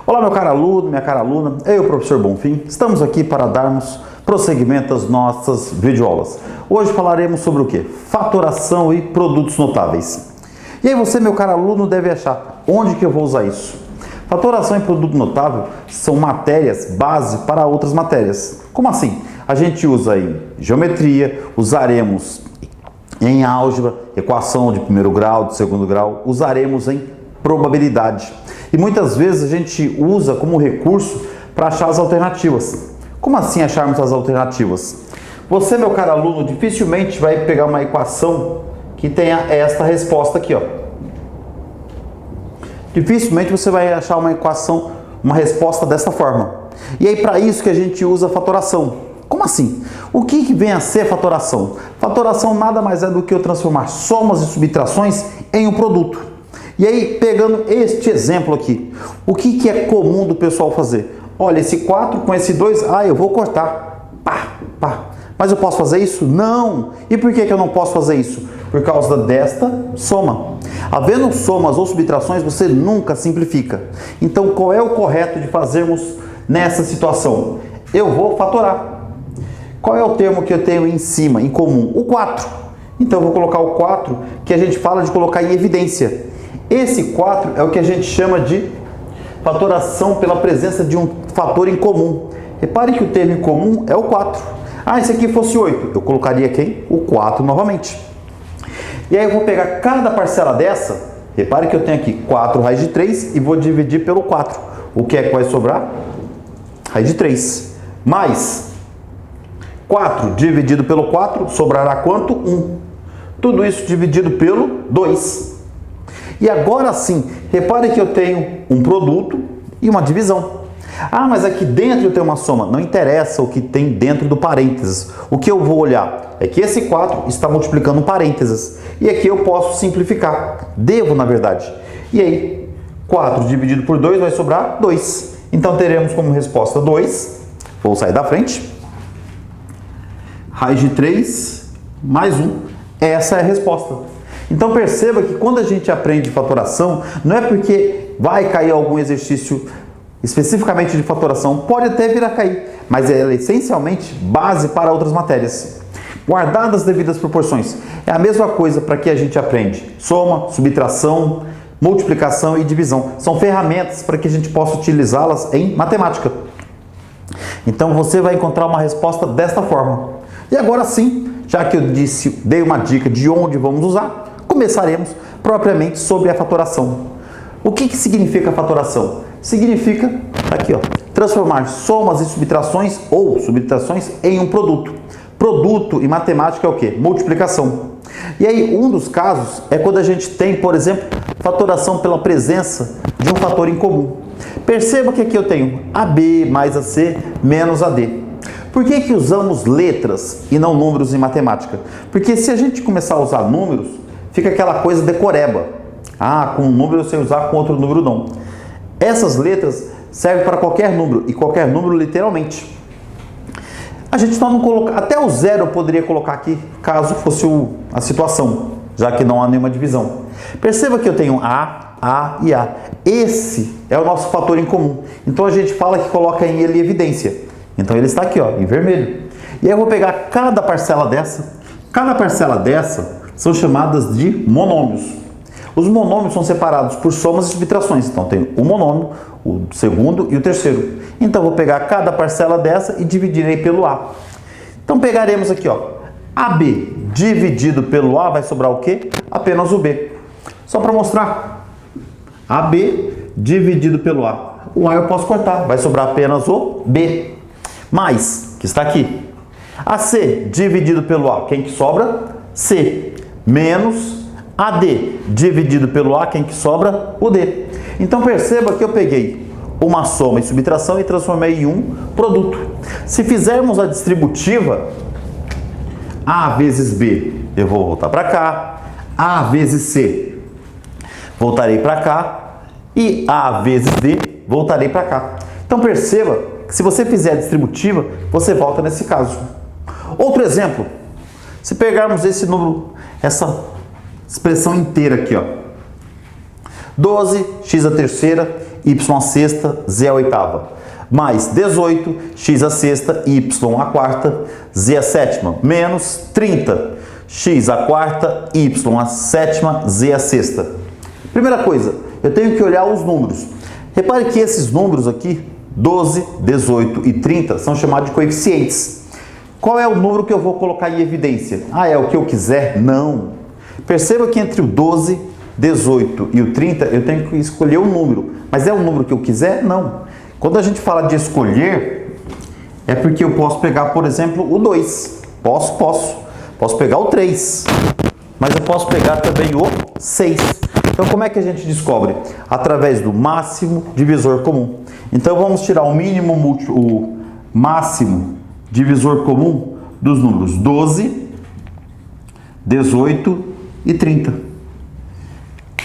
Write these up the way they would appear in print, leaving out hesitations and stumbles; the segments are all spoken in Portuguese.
Olá, meu caro aluno, minha cara aluna, eu, professor Bonfim, estamos aqui para darmos prosseguimento às nossas videoaulas. Hoje falaremos sobre o que? Fatoração e produtos notáveis. E aí você, meu caro aluno, deve achar onde que eu vou usar isso. Fatoração e produto notável são matérias base para outras matérias. Como assim? A gente usa em geometria, usaremos em álgebra, equação de primeiro grau, de segundo grau, usaremos em probabilidade. E muitas vezes a gente usa como recurso para achar as alternativas. Como assim acharmos as alternativas? Você, meu caro aluno, dificilmente vai pegar uma equação que tenha esta resposta aqui, ó. Dificilmente você vai achar uma equação, uma resposta dessa forma. E aí, para isso que a gente usa a fatoração. Como assim? O que vem a ser fatoração? Fatoração nada mais é do que eu transformar somas e subtrações em um produto. E aí, pegando este exemplo aqui, o que é comum do pessoal fazer? Olha, esse 4 com esse 2, eu vou cortar. Pá, pá. Mas eu posso fazer isso? Não! E por que eu não posso fazer isso? Por causa desta soma. Havendo somas ou subtrações, você nunca simplifica. Então, qual é o correto de fazermos nessa situação? Eu vou fatorar. Qual é o termo que eu tenho em cima, em comum? O 4. Então, eu vou colocar o 4, que a gente fala de colocar em evidência. Esse 4 é o que a gente chama de fatoração pela presença de um fator em comum. Repare que o termo em comum é o 4. Esse aqui fosse 8, eu colocaria quem? O 4 novamente. E aí eu vou pegar cada parcela dessa, repare que eu tenho aqui 4 raiz de 3 e vou dividir pelo 4. O que é que vai sobrar? Raiz de 3. Mais 4 dividido pelo 4, sobrará quanto? 1. Tudo isso dividido pelo 2. E agora sim, repare que eu tenho um produto e uma divisão. Mas aqui dentro eu tenho uma soma. Não interessa o que tem dentro do parênteses. O que eu vou olhar é que esse 4 está multiplicando um parênteses. E aqui eu posso simplificar. Devo, na verdade. E aí, 4 dividido por 2 vai sobrar 2. Então teremos como resposta 2. Vou sair da frente. Raiz de 3 mais 1. Essa é a resposta. Então perceba que quando a gente aprende fatoração, não é porque vai cair algum exercício especificamente de fatoração, pode até vir a cair, mas ela é essencialmente base para outras matérias. Guardadas as devidas proporções. É a mesma coisa para que a gente aprende soma, subtração, multiplicação e divisão. São ferramentas para que a gente possa utilizá-las em matemática. Então você vai encontrar uma resposta desta forma. E agora sim, já que eu dei uma dica de onde vamos usar, começaremos propriamente sobre a fatoração. O que significa a fatoração? Significa, aqui ó, transformar somas e subtrações ou subtrações em um produto. Produto em matemática é o que? Multiplicação. E aí um dos casos é quando a gente tem, por exemplo, fatoração pela presença de um fator em comum. Perceba que aqui eu tenho AB mais AC menos AD. Por que usamos letras e não números em matemática? Porque se a gente começar a usar números, fica aquela coisa decoreba. Com um número eu sei usar, com outro número não. Essas letras servem para qualquer número, e qualquer número literalmente. A gente só não coloca, até o zero eu poderia colocar aqui, caso fosse a situação, já que não há nenhuma divisão. Perceba que eu tenho A e A. Esse é o nosso fator em comum. Então a gente fala que coloca em ele evidência. Então ele está aqui, ó, em vermelho. E aí eu vou pegar cada parcela dessa. Cada parcela dessa são chamadas de monômios. Os monômios são separados por somas e subtrações. Então tem o monômio, o segundo e o terceiro. Então eu vou pegar cada parcela dessa e dividirei pelo A. Então pegaremos aqui, ó, AB dividido pelo A vai sobrar o quê? Apenas o B. Só para mostrar. AB dividido pelo A. O A eu posso cortar, vai sobrar apenas o B. Mais, que está aqui. AC dividido pelo A, quem que sobra? C. Menos AD dividido pelo A, quem que sobra? O D. Então perceba que eu peguei uma soma e subtração e transformei em um produto. Se fizermos a distributiva, A vezes B, eu vou voltar para cá. A vezes C, voltarei para cá. E A vezes D, voltarei para cá. Então perceba que se você fizer a distributiva, você volta nesse caso. Outro exemplo, se pegarmos esse número, essa expressão inteira aqui, ó, 12x à terceira y à sexta, z à oitava. Mais 18, x à sexta, y à quarta, z à sétima. Menos 30, x à quarta, y à sétima, z à sexta. Primeira coisa, eu tenho que olhar os números. Repare que esses números aqui, 12, 18 e 30, são chamados de coeficientes. Qual é o número que eu vou colocar em evidência? Ah, é o que eu quiser? Não. Perceba que entre o 12, 18 e o 30, eu tenho que escolher um número. Mas é o número que eu quiser? Não. Quando a gente fala de escolher, é porque eu posso pegar, por exemplo, o 2. Posso pegar o 3. Mas eu posso pegar também o 6. Então, como é que a gente descobre? Através do máximo divisor comum. Então, vamos tirar o máximo divisor comum dos números 12, 18 e 30.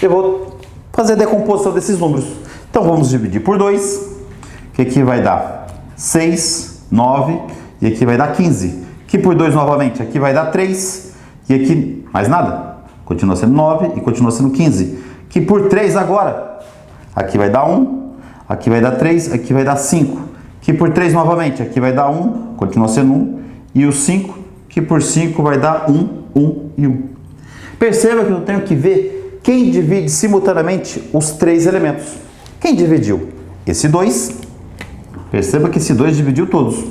Eu vou fazer a decomposição desses números. Então, vamos dividir por 2, que aqui vai dar 6, 9 e aqui vai dar 15. Aqui por 2 novamente, aqui vai dar 3 e aqui mais nada. Continua sendo 9 e continua sendo 15. Aqui por 3 agora, aqui vai dar 1, aqui vai dar 3, aqui vai dar 5. Aqui por 3 novamente, aqui vai dar 1, continua sendo 1. E o 5, que por 5 vai dar 1, 1 e 1. Perceba que eu tenho que ver quem divide simultaneamente os 3 elementos. Quem dividiu? Esse 2. Perceba que esse 2 dividiu todos.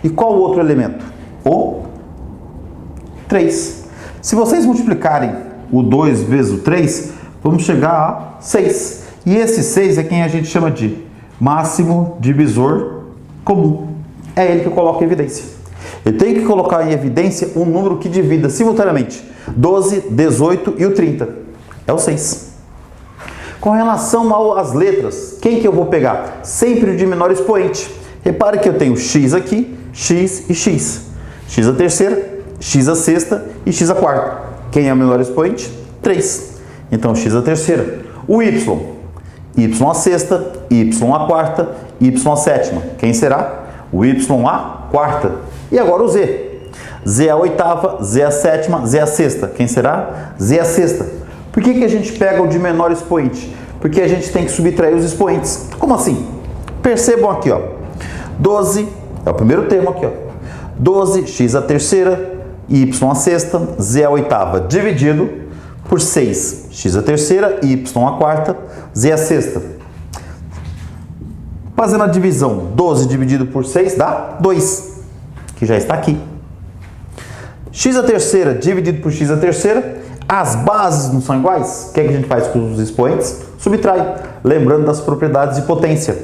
E qual o outro elemento? O 3. Se vocês multiplicarem o 2 vezes o 3, vamos chegar a 6. E esse 6 é quem a gente chama de máximo divisor comum. É ele que eu coloco em evidência. Eu tenho que colocar em evidência um número que divida simultaneamente 12, 18 e o 30. É o 6. Com relação às letras, quem que eu vou pegar? Sempre o de menor expoente. Repare que eu tenho x aqui, x e x. X a terceira, x a sexta e x a quarta. Quem é o menor expoente? 3. Então, x a terceira. O y. Y a sexta, y a quarta, y a sétima. Quem será? O y a quarta. E agora o z. Z a oitava, z a sétima, z a sexta. Quem será? Z a sexta. Por que a gente pega o de menor expoente? Porque a gente tem que subtrair os expoentes. Como assim? Percebam aqui, ó. 12, é o primeiro termo aqui, ó. 12, x a terceira, y a sexta, z a oitava, dividido por 6, x a terceira, y a quarta, z a sexta. Fazendo a divisão, 12 dividido por 6 dá 2, que já está aqui. X a terceira dividido por x a terceira, as bases não são iguais? O que é que a gente faz com os expoentes? Subtrai, lembrando das propriedades de potência.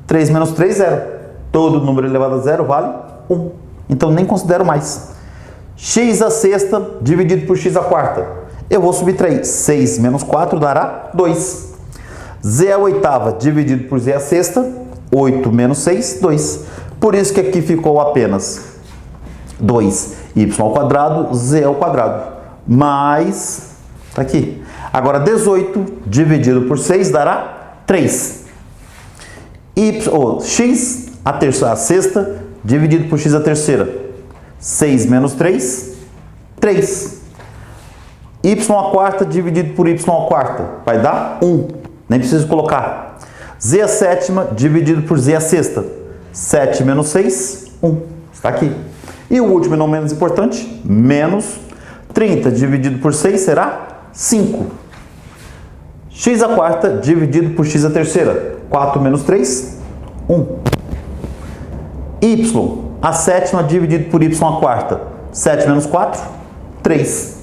3 menos 3, 0. Todo número elevado a 0 vale 1. Então nem considero mais. X a sexta dividido por x a quarta. Eu vou subtrair. 6 menos 4 dará 2. Z a oitava dividido por z a sexta. 8 menos 6, 2. Por isso que aqui ficou apenas 2y ao quadrado, z ao quadrado. Mais, tá aqui. Agora 18 dividido por 6 dará 3. X a sexta dividido por x a terceira. 6 menos 3, 3. Y a quarta dividido por y a quarta. Vai dar 1. Nem preciso colocar. Z a sétima dividido por z a sexta. 7 menos 6, 1. Está aqui. E o último e não menos importante, menos 30 dividido por 6 será 5. X a quarta dividido por x a terceira. 4 menos 3, 1. Y a sétima dividido por y a quarta. 7 menos 4, 3.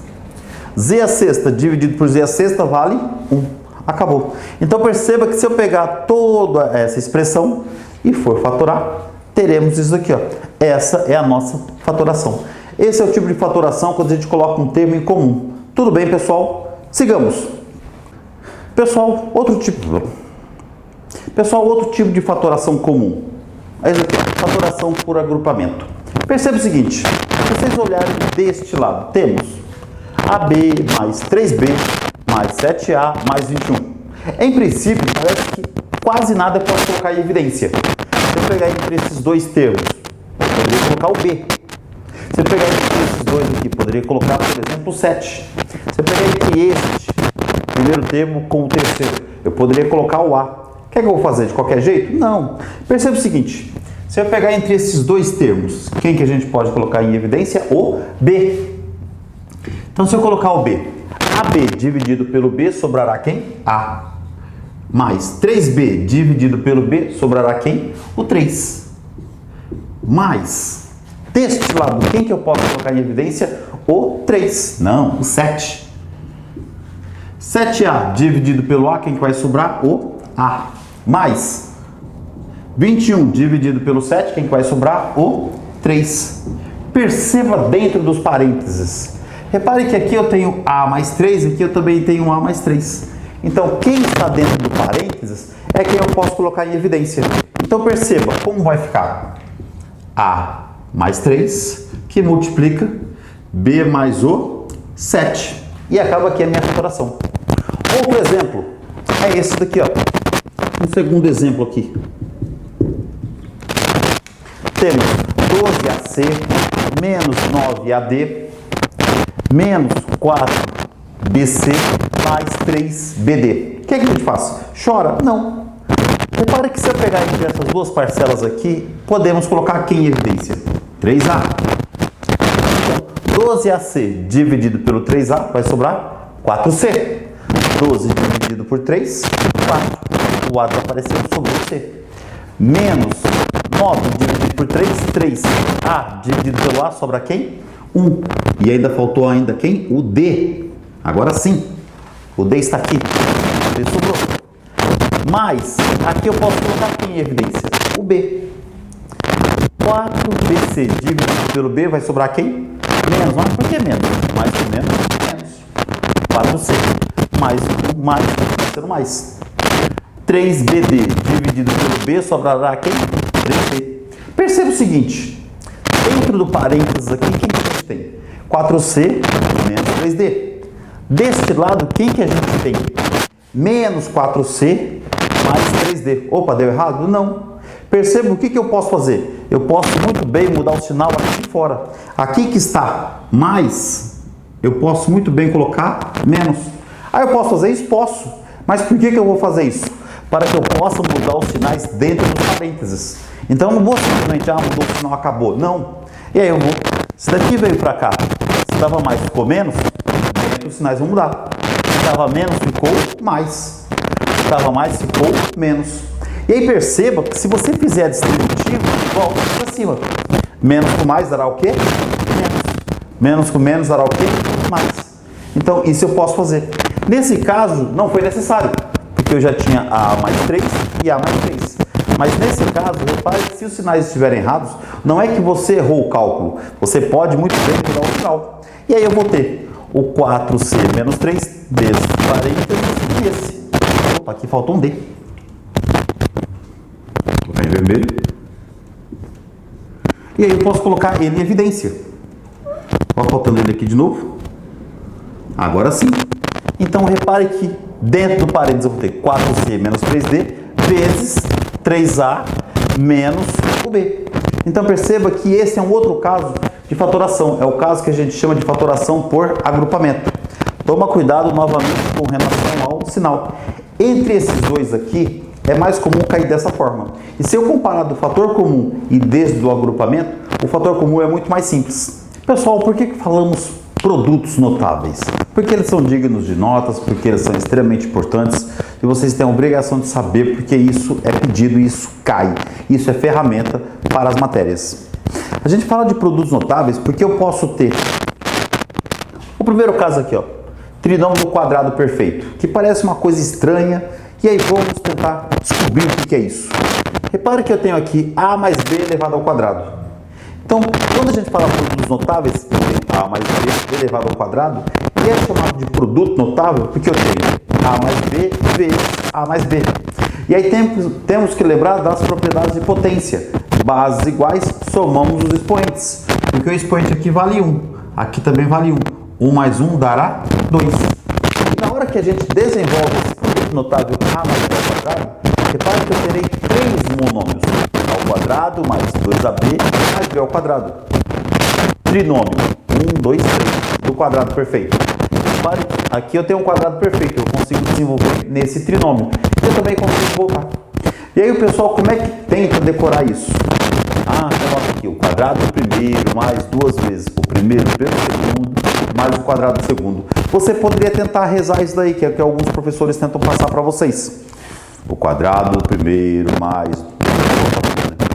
Z a sexta dividido por z a sexta vale 1. Acabou. Então perceba que se eu pegar toda essa expressão e for fatorar, teremos isso aqui, ó. Essa é a nossa fatoração. Esse é o tipo de fatoração quando a gente coloca um termo em comum. Tudo bem, pessoal? Sigamos. Pessoal, outro tipo de fatoração comum. É isso aqui, ó, fatoração por agrupamento. Perceba o seguinte, se vocês olharem deste lado, temos AB mais 3B mais 7A mais 21. Em princípio, parece que quase nada eu posso colocar em evidência. Se eu pegar entre esses dois termos, eu poderia colocar o B. Se eu pegar entre esses dois aqui, poderia colocar, por exemplo, o 7. Se eu pegar entre este primeiro termo com o terceiro, eu poderia colocar o A. Quer que eu vou fazer de qualquer jeito? Não. Perceba o seguinte, se eu pegar entre esses dois termos, quem que a gente pode colocar em evidência? O B. Então, se eu colocar o B, AB dividido pelo B sobrará quem? A. Mais 3B dividido pelo B sobrará quem? O 3. Mais, deste lado, quem que eu posso colocar em evidência? O 3. Não, o 7. 7A dividido pelo A, quem que vai sobrar? O A. Mais 21 dividido pelo 7, quem que vai sobrar? O 3. Perceba dentro dos parênteses. Repare que aqui eu tenho A mais 3, aqui eu também tenho A mais 3. Então, quem está dentro do parênteses é quem eu posso colocar em evidência. Então, perceba como vai ficar A mais 3, que multiplica B mais o 7. E acaba aqui a minha fatoração. Outro exemplo é esse daqui, ó. Um segundo exemplo aqui. Temos 12AC menos 9AD menos 4BC mais 3BD. O que é que a gente faz? Chora? Não. Repare que se eu pegar entre essas duas parcelas aqui, podemos colocar aqui em evidência 3A. Então, 12AC dividido pelo 3A vai sobrar 4C. 12 dividido por 3, 4. O A desapareceu, sobrou o C. Menos 9 dividido por 3, 3. A dividido pelo A sobra quem? 1. E ainda faltou ainda quem? O D. Agora sim. O D está aqui. O D sobrou. Mas, aqui eu posso colocar quem em evidência? O B. 4BC dividido pelo B vai sobrar quem? Menos. Mas por que menos? Mais que menos, menos. 4C. Mais 1, mais, vai ser o mais. 3BD dividido pelo B sobrará quem? 3C. Perceba o seguinte. Dentro do parênteses aqui, quem que a gente tem? 4C menos 3D. Deste lado, quem que a gente tem? Menos 4C mais 3D. Opa, deu errado? Não. Perceba o que que eu posso fazer? Eu posso muito bem mudar o sinal aqui de fora. Aqui que está mais, eu posso muito bem colocar menos. Ah, eu posso fazer isso? Posso. Mas por que que eu vou fazer isso? Para que eu possa mudar os sinais dentro dos parênteses. Então, eu não vou simplesmente, mudou o sinal, acabou. Não. E aí eu vou, se daqui veio para cá, se estava mais, ficou menos, os sinais vão mudar. Se estava menos, ficou mais. Se estava mais, ficou menos. E aí perceba que se você fizer distributivo, volta para cima. Menos com mais dará o quê? Menos. Menos com menos dará o quê? Mais. Então, isso eu posso fazer. Nesse caso, não foi necessário, porque eu já tinha A mais 3 e A mais 3. Mas nesse caso, repare que se os sinais estiverem errados, não é que você errou o cálculo. Você pode muito bem mudar o sinal. E aí eu vou ter o 4C menos 3 vezes parênteses e esse. Opa, aqui faltou um D. Vou colocar em vermelho. E aí eu posso colocar ele em evidência. Olha, faltando ele aqui de novo. Agora sim. Então repare que dentro do parênteses eu vou ter 4C menos 3D vezes 3A menos o B. Então perceba que esse é um outro caso de fatoração. É o caso que a gente chama de fatoração por agrupamento. Toma cuidado novamente com relação ao sinal. Entre esses dois aqui, é mais comum cair dessa forma. E se eu comparar do fator comum e desde o agrupamento, o fator comum é muito mais simples. Pessoal, por que falamos produtos notáveis? Porque eles são dignos de notas, porque eles são extremamente importantes e vocês têm a obrigação de saber porque isso é pedido e isso cai. Isso é ferramenta para as matérias. A gente fala de produtos notáveis porque eu posso ter o primeiro caso aqui, ó, trinômio do quadrado perfeito, que parece uma coisa estranha, e aí vamos tentar descobrir o que é isso. Repare que eu tenho aqui A mais B elevado ao quadrado. Então, quando a gente fala de produtos notáveis, eu tenho A mais B elevado ao quadrado, e é chamado de produto notável porque eu tenho A mais B vezes A mais B. E aí temos que lembrar das propriedades de potência. Bases iguais, somamos os expoentes. Porque o expoente aqui vale 1, aqui também vale 1. 1 mais 1 dará 2. E na hora que a gente desenvolve esse produto notável A mais B ao quadrado, repare que eu terei 3 monômios. Ao quadrado mais 2AB mais B ao quadrado. Trinômio 1, 2, 3 do quadrado perfeito. Repare, aqui eu tenho um quadrado perfeito, eu consigo desenvolver nesse trinômio. Eu também consigo voltar. E aí o pessoal, como é que tenta decorar isso? Ah, coloca aqui o quadrado do primeiro mais duas vezes o primeiro pelo segundo mais o quadrado do segundo. Você poderia tentar rezar isso daí, que é o que alguns professores tentam passar para vocês. O quadrado do primeiro mais...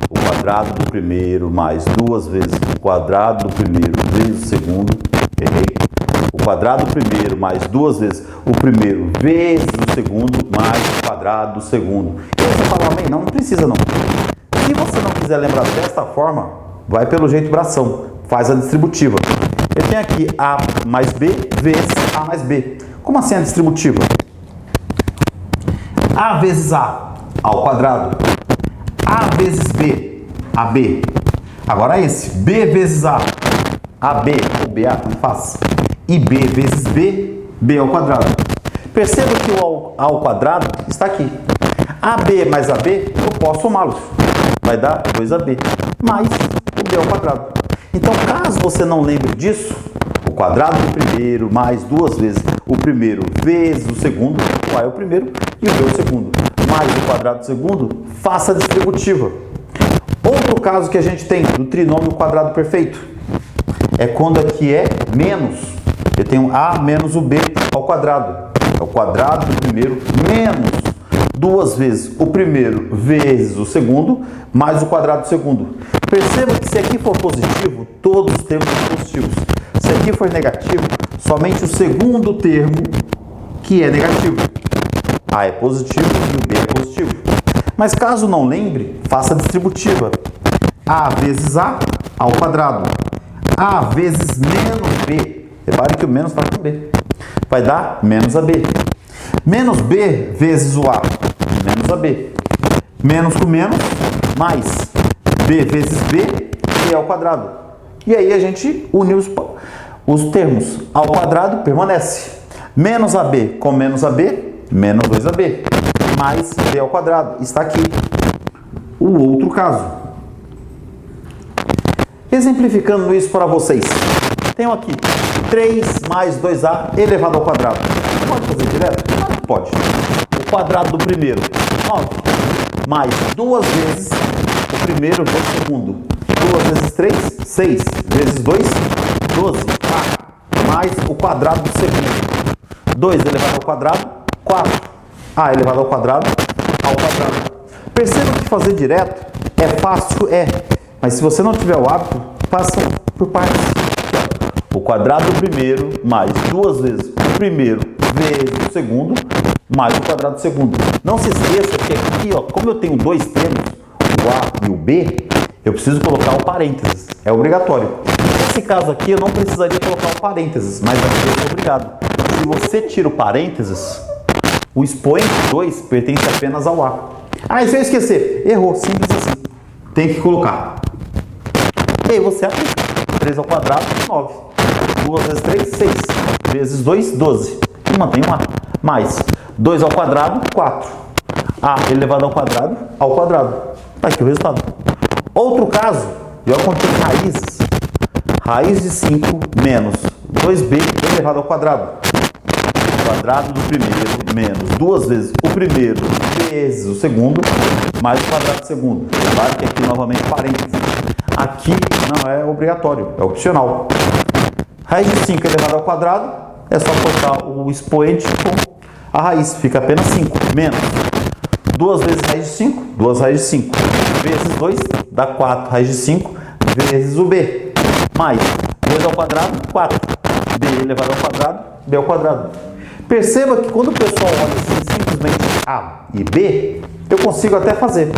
O quadrado do primeiro mais duas vezes o quadrado do primeiro vezes o segundo. Errei. O quadrado do primeiro mais duas vezes o primeiro vezes o segundo mais o quadrado do segundo. E aí você fala, amém? Não, não precisa não. Se você não quiser lembrar desta forma, vai pelo jeito bração, faz a distributiva. Eu tenho aqui A mais B vezes A mais B. Como assim a distributiva? A vezes A ao quadrado. A vezes B, AB. Agora esse, B vezes A, AB ou BA, como faz? E B vezes B, B ao quadrado. Perceba que o A ao quadrado está aqui. AB mais AB, eu posso somá-los. Vai dar 2AB, mais o B ao quadrado. Então, caso você não lembre disso, o quadrado do primeiro mais duas vezes o primeiro vezes o segundo, o A é o primeiro e o B é o segundo, mais o quadrado do segundo, faça a distributiva. Outro caso que a gente tem do trinômio quadrado perfeito é quando aqui é menos. Eu tenho A menos o B ao quadrado. É o quadrado do primeiro menos duas vezes o primeiro vezes o segundo, mais o quadrado do segundo. Perceba que se aqui for positivo, todos os termos são positivos. Se aqui for negativo, somente o segundo termo que é negativo. A é positivo e o B é positivo. Mas caso não lembre, faça a distributiva. A vezes A ao quadrado. A vezes menos B. Repare que o menos está com B. Vai dar menos AB. Menos B vezes o A. Menos AB. Menos com menos, mais B vezes B, B ao quadrado. E aí a gente une os termos. Ao quadrado permanece. Menos AB com menos AB, menos 2AB. Mais B ao quadrado. Está aqui. O outro caso. Exemplificando isso para vocês. Tenho aqui 3 mais 2A elevado ao quadrado. Pode fazer direto? Não pode. O quadrado do primeiro, 9. Mais duas vezes o primeiro vezes o segundo. 2 vezes 3, 6. Vezes 2, 12. A mais o quadrado do segundo. 2 elevado ao quadrado, 4. A elevado ao quadrado. Perceba que fazer direto é fácil, mas se você não tiver o hábito, faça por partes. O quadrado do primeiro mais duas vezes o primeiro vezes o segundo, mais o quadrado do segundo. Não se esqueça que aqui, ó, como eu tenho dois termos, o A e o B, eu preciso colocar o parênteses. É obrigatório. Nesse caso aqui, eu não precisaria colocar o parênteses, mas aqui eu sou obrigado. Se você tira o parênteses, o expoente 2 pertence apenas ao A. Ah, e se eu esquecer? Errou, simples assim. Tem que colocar. E aí você aplica. 3 ao quadrado, 9. 2 vezes 3, 6. Vezes 2, 12. E mantém um A. Mais 2 ao quadrado, 4. A elevado ao quadrado. Está aqui o resultado. Outro caso, eu contém raízes. Raiz de 5 menos 2B elevado ao quadrado. Quadrado do primeiro menos duas vezes o primeiro vezes o segundo, mais o quadrado do segundo. Claro que aqui novamente parênteses. Aqui não é obrigatório, é opcional. Raiz de 5 elevado ao quadrado, é só cortar o expoente com a raiz, fica apenas 5, menos 2 vezes raiz de 5, 2 raiz de 5, vezes 2, dá 4 raiz de 5, vezes o B, mais 2 ao quadrado, 4, B elevado ao quadrado, B ao quadrado. Perceba que quando o pessoal olha assim, simplesmente A e B, eu consigo até fazer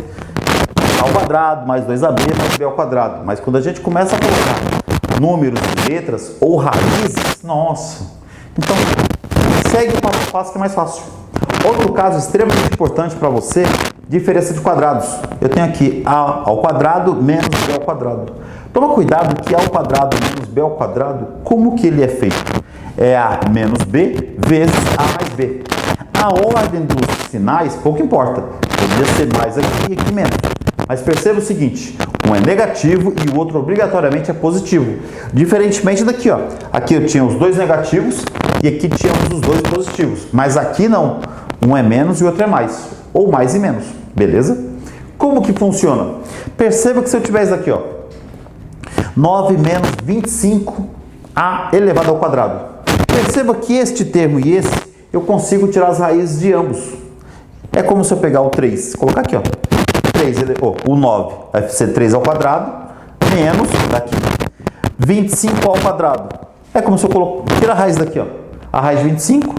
A ao quadrado, mais 2AB, mais B ao quadrado. Mas quando a gente começa a colocar números e letras ou raízes, nossa. Então, segue o passo a passo que é mais fácil. Outro caso extremamente importante para você, diferença de quadrados. Eu tenho aqui A ao quadrado menos B ao quadrado. Toma cuidado que A ao quadrado menos B ao quadrado, como que ele é feito? É A menos B vezes A mais B. A ordem dos sinais pouco importa. Poderia ser mais aqui e aqui menos. Mas perceba o seguinte, um é negativo e o outro obrigatoriamente é positivo. Diferentemente daqui, ó. Aqui eu tinha os dois negativos e aqui tínhamos os dois positivos. Mas aqui não. Um é menos e o outro é mais. Ou mais e menos. Beleza? Como que funciona? Perceba que se eu tiver isso aqui, ó, 9 menos 25a elevado ao quadrado. Perceba que este termo e esse, eu consigo tirar as raízes de ambos. É como se eu pegar o 3, colocar aqui, ó, 3, o 9 vai ser 3 ao quadrado, menos, daqui, 25 ao quadrado. É como se eu tira a raiz daqui, ó, a raiz de 25, 5.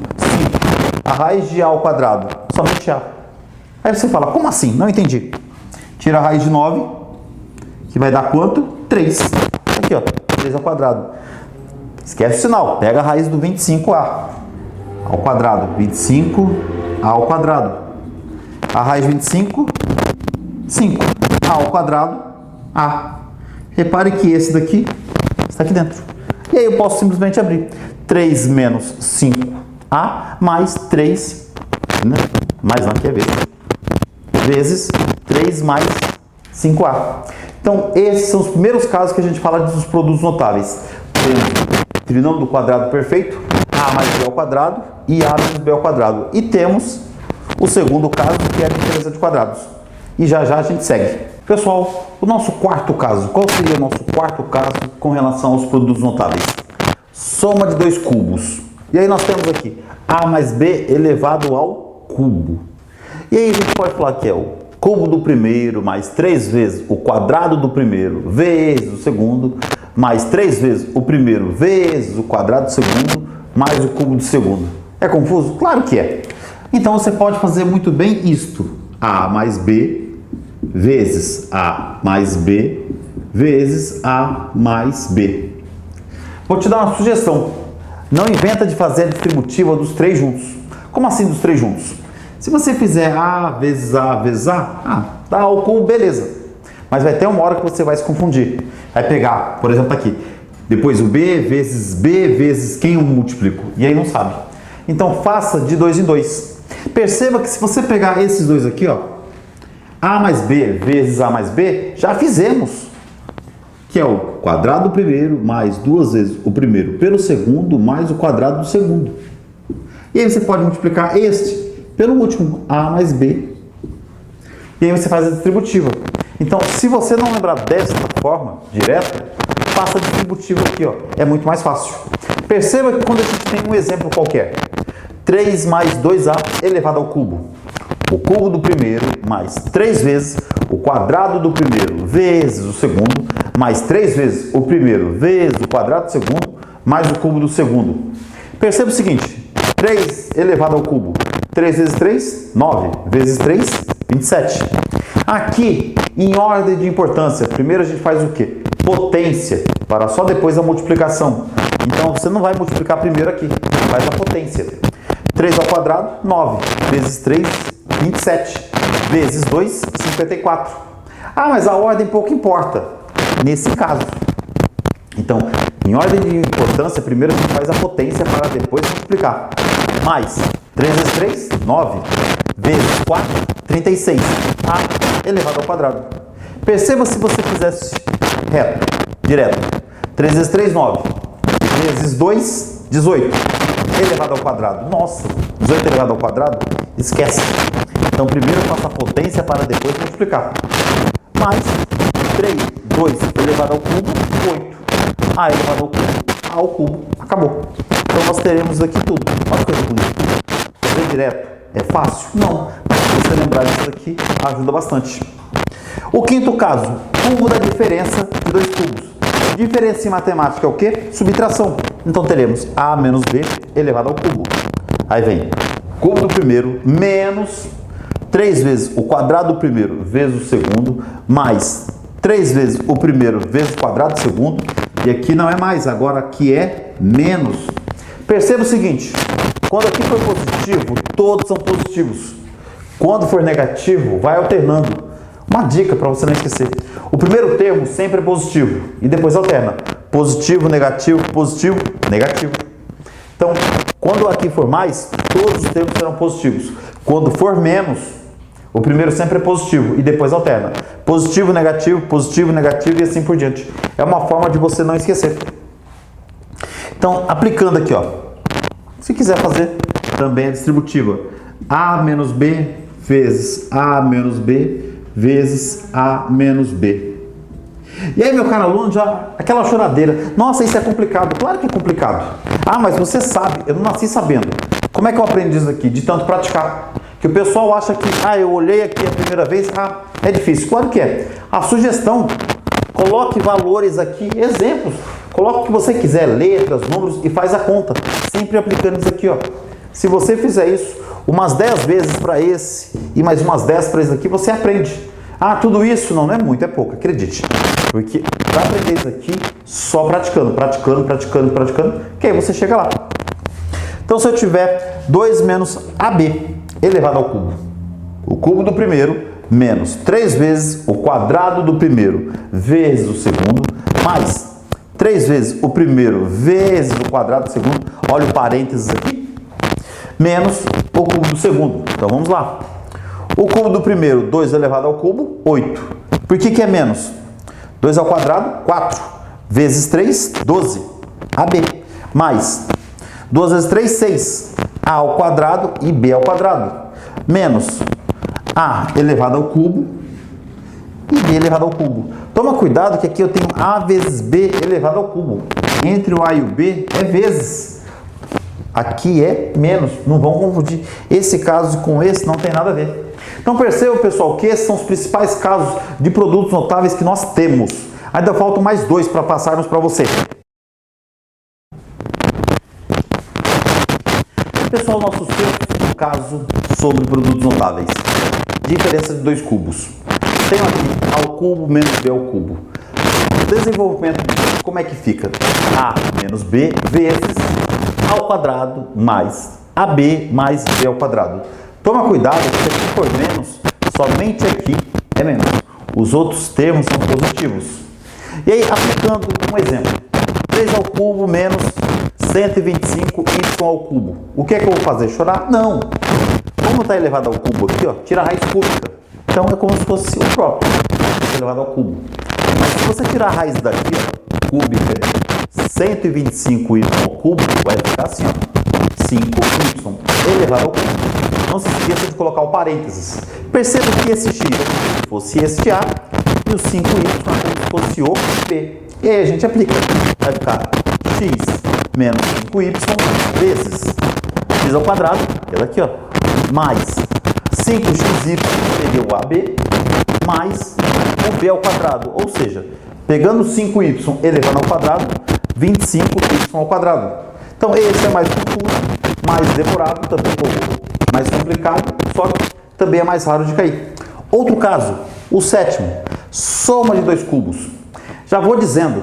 A raiz de a ao quadrado, somente a. Aí você fala, como assim? Não entendi. Tira a raiz de 9, que vai dar quanto? 3. Aqui, ó, 3 ao quadrado. Esquece o sinal, pega a raiz do 25a ao quadrado. 25a ao quadrado. A raiz de 25, 5. A ao quadrado, a. Repare que esse daqui está aqui dentro. E aí eu posso simplesmente abrir. 3 menos 5a mais 3, né? Mais não, que é vezes 3 mais 5a. Então, esses são os primeiros casos que a gente fala dos produtos notáveis. Temos o trinômio do quadrado perfeito, a mais b ao quadrado e a menos b ao quadrado. E temos o segundo caso, que é a diferença de quadrados. E já já a gente segue. Pessoal, o nosso quarto caso. Qual seria o nosso quarto caso com relação aos produtos notáveis? Soma de dois cubos. E aí nós temos aqui a mais b elevado ao cubo. E aí a gente pode falar que é o cubo do primeiro mais 3 vezes o quadrado do primeiro vezes o segundo, mais 3 vezes o primeiro vezes o quadrado do segundo, mais o cubo do segundo. É confuso? Claro que é. Então você pode fazer muito bem isto. A mais b vezes a mais b vezes a mais b. Vou te dar uma sugestão. Não inventa de fazer a distributiva dos três juntos. Como assim dos três juntos? Se você fizer a vezes a vezes a, dá ao cubo, beleza. Mas vai ter uma hora que você vai se confundir. Vai pegar, por exemplo, aqui, depois o b vezes quem eu multiplico. E aí não sabe. Então faça de 2 em 2. Perceba que se você pegar esses dois aqui, ó, a mais b vezes a mais b, já fizemos. Que é o quadrado do primeiro mais 2 vezes o primeiro pelo segundo mais o quadrado do segundo. E aí você pode multiplicar este pelo último, a mais b. E aí você faz a distributiva. Então, se você não lembrar desta forma direta, faça a distributiva aqui, ó. É muito mais fácil. Perceba que quando a gente tem um exemplo qualquer, 3 mais 2a elevado ao cubo. O cubo do primeiro mais 3 vezes o quadrado do primeiro vezes o segundo, mais 3 vezes o primeiro vezes o quadrado do segundo, mais o cubo do segundo. Perceba o seguinte, 3 elevado ao cubo. 3 vezes 3, 9. Vezes 3, 27. Aqui, em ordem de importância, primeiro a gente faz o quê? Potência, para só depois a multiplicação. Então, você não vai multiplicar primeiro aqui, faz a potência. 3 ao quadrado, 9. Vezes 3, 27. Vezes 2, 54. Ah, mas a ordem pouco importa, nesse caso. Então, em ordem de importância, primeiro a gente faz a potência para depois multiplicar. Mais 3 vezes 3, 9. Vezes 4, 36. A elevado ao quadrado. Perceba se você fizesse reto, direto. 3 vezes 3, 9. Vezes 2, 18. Elevado ao quadrado. Nossa, 18 elevado ao quadrado? Esquece. Então, primeiro eu faço a potência para depois multiplicar. Mais 3, 2 elevado ao cubo, 8. A elevado ao cubo, A ao cubo. Acabou. Então, nós teremos aqui tudo. Olha que coisa bonita. Fazer direto é fácil? Não. Mas se você lembrar disso aqui, ajuda bastante. O quinto caso, cubo da diferença de dois cubos. Diferença em matemática é o quê? Subtração. Então, teremos A menos B elevado ao cubo. Aí vem cubo do primeiro menos 3 vezes o quadrado do primeiro vezes o segundo, mais 3 vezes o primeiro vezes o quadrado do segundo, e aqui não é mais, agora aqui é menos. Perceba o seguinte, quando aqui for positivo, todos são positivos. Quando for negativo, vai alternando. Uma dica para você não esquecer. O primeiro termo sempre é positivo, e depois alterna. Positivo, negativo, negativo. Então, quando aqui for mais, todos os termos serão positivos. Quando for menos, o primeiro sempre é positivo e depois alterna. Positivo, negativo e assim por diante. É uma forma de você não esquecer. Então, aplicando aqui, ó. Se quiser fazer também a distributiva. A menos B vezes A menos B vezes A menos B. E aí, meu caro aluno, já aquela choradeira. Nossa, isso é complicado. Claro que é complicado. Ah, mas você sabe, eu não nasci sabendo. Como é que eu aprendi isso aqui? De tanto praticar. Que o pessoal acha que, eu olhei aqui a primeira vez, é difícil. Claro que é. A sugestão, coloque valores aqui, exemplos. Coloque o que você quiser, letras, números e faz a conta. Sempre aplicando isso aqui, ó. Se você fizer isso umas 10 vezes para esse e mais umas 10 para esse aqui, você aprende. Tudo isso não é muito, é pouco, acredite. Porque para aprender isso aqui, só praticando, que aí você chega lá. Então, se eu tiver 2 menos AB elevado ao cubo, o cubo do primeiro menos 3 vezes o quadrado do primeiro vezes o segundo, mais 3 vezes o primeiro vezes o quadrado do segundo, olha o parênteses aqui, menos o cubo do segundo. Então, vamos lá. O cubo do primeiro, 2 elevado ao cubo, 8. Por que é menos? 2 ao quadrado, 4. Vezes 3, 12. AB. Mais 2 vezes 3, 6. A ao quadrado e B ao quadrado. Menos A elevado ao cubo e B elevado ao cubo. Toma cuidado que aqui eu tenho A vezes B elevado ao cubo. Entre o A e o B é vezes. Aqui é menos. Não vão confundir esse caso com esse, não tem nada a ver. Então perceba, pessoal, que esses são os principais casos de produtos notáveis que nós temos. Ainda faltam mais 2 para passarmos para você. Pessoal, nosso sexto caso sobre produtos notáveis. Diferença de 2 cubos. Tenho aqui ao cubo menos B ao cubo. O desenvolvimento, como é que fica? A menos B vezes A ao quadrado mais AB mais B ao quadrado. Toma cuidado, se aqui for menos, somente aqui é menos. Os outros termos são positivos. E aí, aplicando um exemplo. 3 ao cubo menos 125y ao cubo. O que é que eu vou fazer? Chorar? Não. Como está elevado ao cubo aqui, ó, tira a raiz cúbica. Então é como se fosse o próprio elevado ao cubo. Mas se você tirar a raiz daqui, ó, cúbica, 125y ao cubo, vai ficar assim, ó. 5y elevado ao cubo. Não se esqueça de colocar o parênteses. Perceba que esse x é como se fosse este A e o 5y é como se fosse o B. E aí a gente aplica. Vai ficar x menos 5y vezes x ao quadrado, que é daqui, ó, mais 5xy, seria o AB, mais o B ao quadrado. Ou seja, pegando 5y elevado ao quadrado, 25y ao quadrado. Então esse é mais confuso, mais demorado, também um pouco mais complicado, só que também é mais raro de cair. Outro caso, o sétimo, soma de 2 cubos. Já vou dizendo,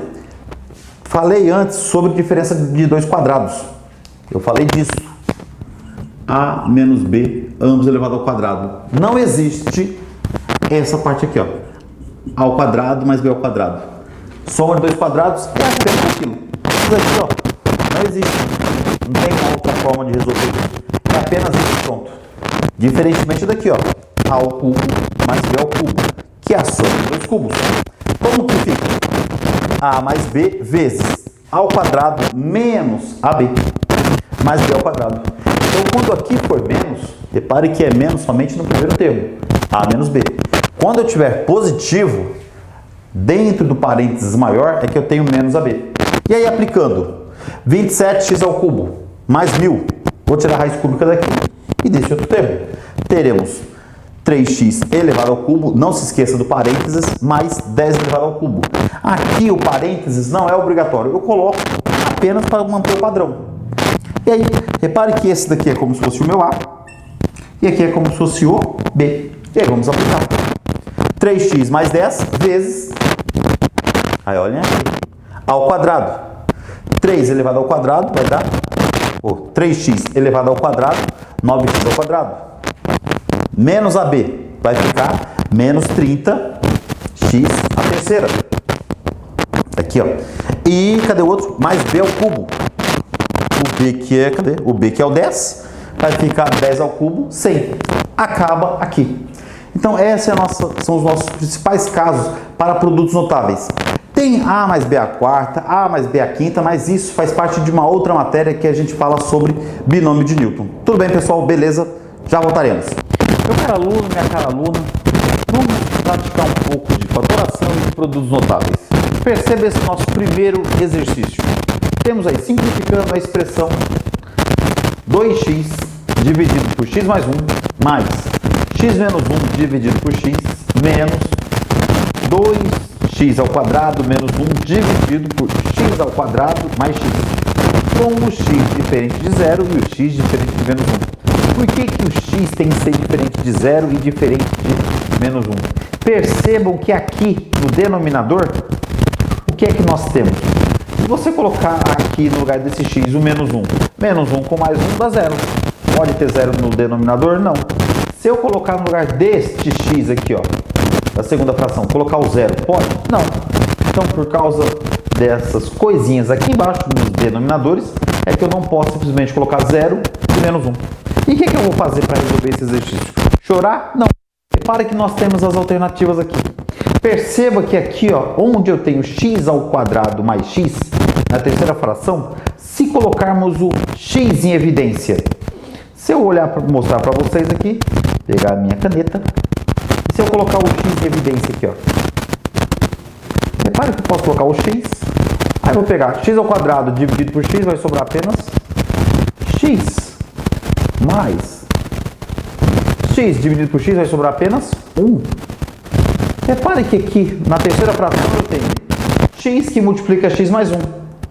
falei antes sobre diferença de 2 quadrados. Eu falei disso. A menos B, ambos elevado ao quadrado. Não existe essa parte aqui, ó. A ao quadrado mais B ao quadrado. Soma de 2 quadrados é apenas aquilo. Isso aqui, ó, não existe. Não tem outra forma de resolver isso. É apenas isso, pronto. Diferentemente daqui, ó, A ao cubo mais B ao cubo, que é a soma de 2 cubos. Como que fica? A mais B vezes A ao quadrado menos AB mais B ao quadrado. Então, quando aqui for menos, repare que é menos somente no primeiro termo, A menos B. Quando eu tiver positivo, dentro do parênteses maior, é que eu tenho menos AB. E aí, aplicando 27x ao cubo mais 1000, vou tirar a raiz cúbica daqui e desse outro termo. Teremos 3x elevado ao cubo, não se esqueça do parênteses, mais 10 elevado ao cubo. Aqui o parênteses não é obrigatório, eu coloco apenas para manter o padrão. E aí, repare que esse daqui é como se fosse o meu A, e aqui é como se fosse o B. E aí, vamos aplicar. 3x mais 10 vezes, aí olhem aqui, A ao quadrado. 3 elevado ao quadrado vai dar, 3x elevado ao quadrado, 9x ao quadrado. Menos AB vai ficar menos 30x a terceira. Aqui, ó. E cadê o outro? Mais B ao cubo. O B que é, cadê? O B que é o 10, vai ficar 10 ao cubo, 100. Acaba aqui. Então, são os nossos principais casos para produtos notáveis. Tem A mais B a quarta, A mais B a quinta, mas isso faz parte de uma outra matéria que a gente fala sobre binômio de Newton. Tudo bem, pessoal? Beleza? Já voltaremos. Meu caro aluno, minha cara aluna, vamos praticar um pouco de fatoração e de produtos notáveis. Perceba esse nosso primeiro exercício. Temos aí, simplificando a expressão 2x dividido por x mais 1 mais x menos 1 dividido por x menos 2x ao quadrado menos 1 dividido por x ao quadrado mais x, com o x diferente de 0 e o x diferente de menos 1. Por que o x tem que ser diferente de 0 e diferente de menos 1? Percebam que aqui no denominador, o que é que nós temos? Se você colocar aqui no lugar desse x o menos 1 com mais 1 dá 0. Pode ter 0 no denominador? Não. Se eu colocar no lugar deste x aqui, ó, da segunda fração, colocar o 0, pode? Não. Então, por causa dessas coisinhas aqui embaixo, nos denominadores, é que eu não posso simplesmente colocar 0 e menos 1. E o que eu vou fazer para resolver esse exercício? Chorar? Não. Repare que nós temos as alternativas aqui. Perceba que aqui, ó, onde eu tenho x ao quadrado mais x, na terceira fração, se colocarmos o x em evidência, se eu olhar para mostrar para vocês aqui, pegar a minha caneta, e se eu colocar o x em evidência aqui, ó, repare que eu posso colocar o x, aí eu vou pegar x ao quadrado dividido por x, vai sobrar apenas x mais x dividido por x vai sobrar apenas 1. Repare que aqui na terceira fração eu tenho x que multiplica x mais 1,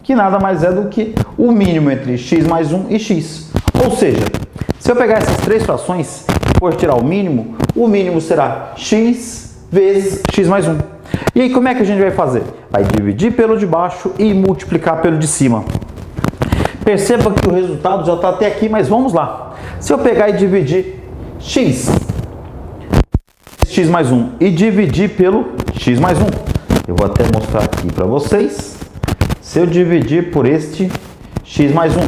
que nada mais é do que o mínimo entre x mais 1 e x. Ou seja, se eu pegar essas três frações e for tirar o mínimo será x vezes x mais 1. E aí como é que a gente vai fazer? Vai dividir pelo de baixo e multiplicar pelo de cima. Perceba que o resultado já está até aqui, mas vamos lá. Se eu pegar e dividir x mais 1 e dividir pelo x mais 1, eu vou até mostrar aqui para vocês. Se eu dividir por este x mais 1,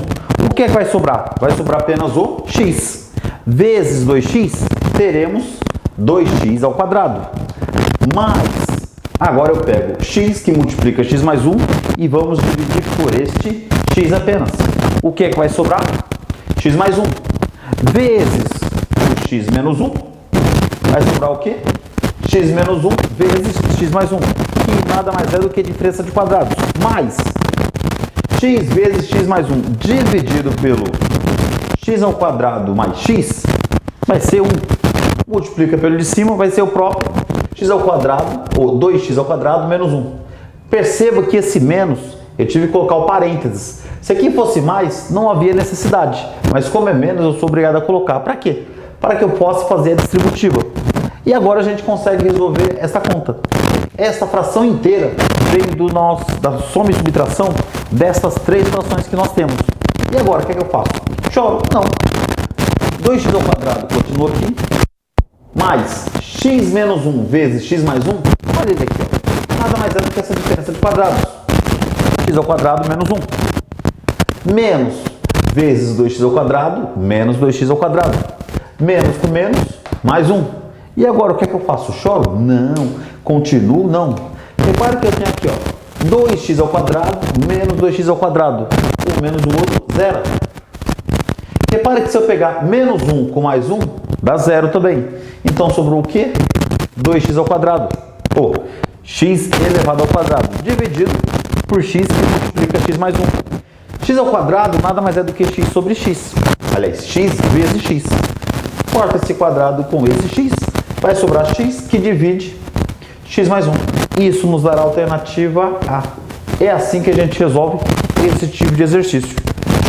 o que é que vai sobrar? Vai sobrar apenas o x. Vezes 2x, teremos 2x ao quadrado. Mais, agora eu pego x que multiplica x mais 1 e vamos dividir por este x apenas. O que é que vai sobrar? X mais 1. Vezes o x menos 1, vai sobrar o quê? X menos 1 vezes x mais 1, que nada mais é do que diferença de quadrados, mais x vezes x mais 1 dividido pelo x ao quadrado mais x, vai ser 1. Multiplica pelo de cima, vai ser o próprio x ao quadrado, ou 2x ao quadrado menos 1. Perceba que esse menos, eu tive que colocar o parênteses. Se aqui fosse mais, não havia necessidade. Mas como é menos, eu sou obrigado a colocar. Para quê? Para que eu possa fazer a distributiva. E agora a gente consegue resolver essa conta. Essa fração inteira vem da soma e subtração dessas três frações que nós temos. E agora, o que é que eu faço? Choro? Não. 2x ao quadrado continua aqui. Mais x menos 1 vezes x mais 1. Olha ele aqui, ó. Nada mais é do que essa diferença de quadrados. X ao quadrado menos 1. Menos vezes 2x ao quadrado menos 2x ao quadrado. Menos com menos, mais 1. E agora o que é que eu faço? Choro? Não. Continuo? Não. Repare que eu tenho aqui, ó, 2x ao quadrado menos 2x ao quadrado. Um menos o outro, zero. Repare que se eu pegar menos 1 com mais 1, dá zero também. Então sobrou o quê? 2x ao quadrado. Ou x elevado ao quadrado dividido por x que multiplica x mais 1. X ao quadrado nada mais é do que x sobre x. Aliás, x vezes x. Corta esse quadrado com esse x, vai sobrar x que divide x mais 1. Isso nos dará a alternativa A. É assim que a gente resolve esse tipo de exercício.